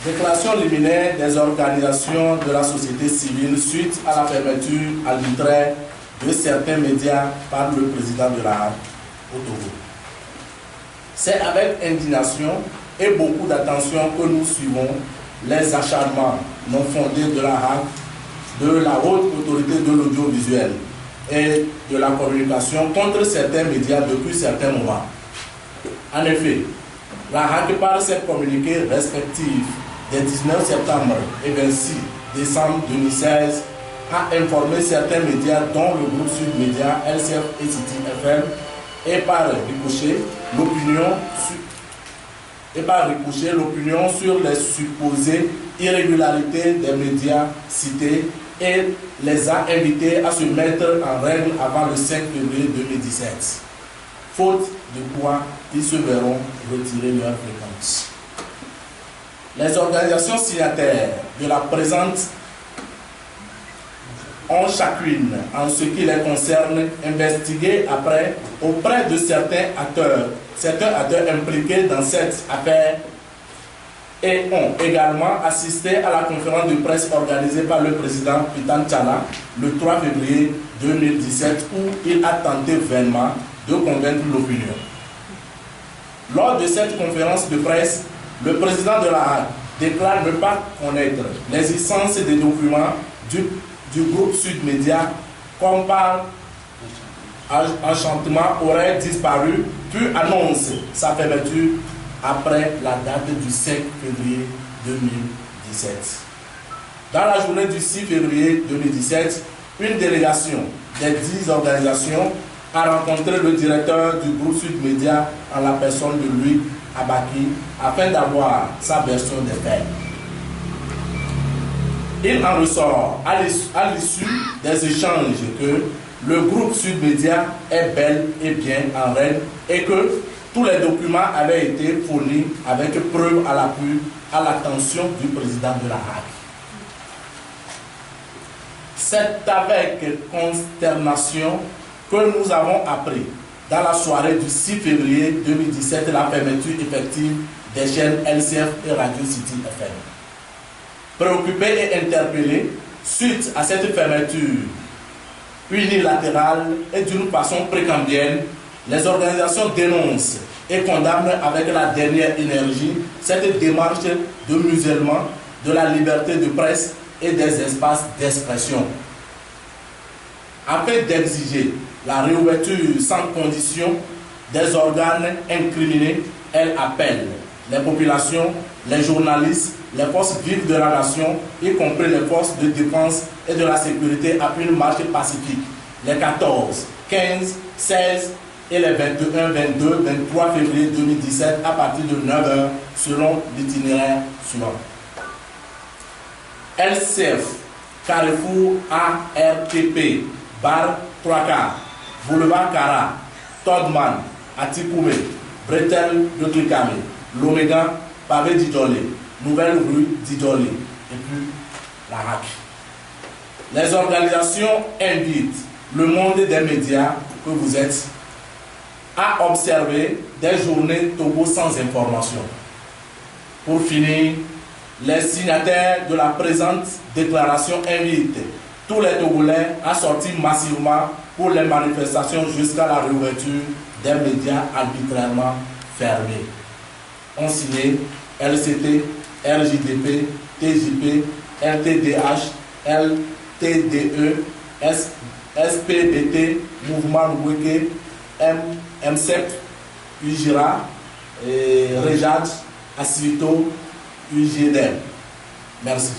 Déclaration liminaire des organisations de la société civile suite à la fermeture arbitraire de certains médias par le président de la Hague au Togo. C'est avec indignation et beaucoup d'attention que nous suivons les acharnements non fondés de la Hague, de la haute autorité de l'audiovisuel et de la communication contre certains médias depuis certains moments. En effet, la Hague, par ses communiqués respectifs des 19 septembre et 26 décembre 2016, a informé certains médias dont le groupe Sud Média, LCF et City FM et par ricochet l'opinion sur les supposées irrégularités des médias cités et les a invités à se mettre en règle avant le 5 février 2017, faute de quoi ils se verront retirer leur fréquence. Les organisations signataires de la présente ont chacune, en ce qui les concerne, investigué auprès de certains acteurs impliqués dans cette affaire et ont également assisté à la conférence de presse organisée par le président Pitan Tchala le 3 février 2017 où il a tenté vainement de convaincre l'opinion. Lors de cette conférence de presse, le président de la Hague déclare ne pas connaître l'existence des documents du groupe Sud Média comme par enchantement aurait disparu, puis annonce sa fermeture après la date du 5 février 2017. Dans la journée du 6 février 2017, une délégation des 10 organisations a rencontré le directeur du groupe Sud Média en la personne de Louis Abaki afin d'avoir sa version des faits. Il en ressort à l'issue des échanges que le groupe Sud Média est bel et bien en règle et que tous les documents avaient été fournis avec preuve à l'appui à l'attention du président de la Hague. C'est avec consternation que nous avons appris dans la soirée du 6 février 2017 la fermeture effective des chaînes LCF et Radio City FM. Préoccupés et interpellés suite à cette fermeture unilatérale et d'une façon précambienne, les organisations dénoncent et condamnent avec la dernière énergie cette démarche de musellement de la liberté de presse et des espaces d'expression. Afin d'exiger la réouverture sans condition des organes incriminés, elle appelle les populations, les journalistes, les forces vives de la nation, y compris les forces de défense et de la sécurité, à une marche pacifique les 14, 15, 16 et les 21, 22, 23 février 2017 à partir de 9h selon l'itinéraire suivant. LCF, Carrefour ARTP, Bar 3K, Boulevard Cara, Todman, Atikoumé, Bretel de Klikame, L'Oméga, Pavé d'Idolé, Nouvelle rue d'Idolé, et puis la Hague. Les organisations invitent le monde des médias que vous êtes à observer des journées Togo sans information. Pour finir, les signataires de la présente déclaration invitent tous les Togolais à sortir massivement pour les manifestations jusqu'à la réouverture des médias arbitrairement fermés. Ont signé LCT, RJDP, TJP, LTDH, LTDE, SPBT, Mouvement Nweke, MCEP, UGIRA, Rejad, Asito, UGDM. Merci.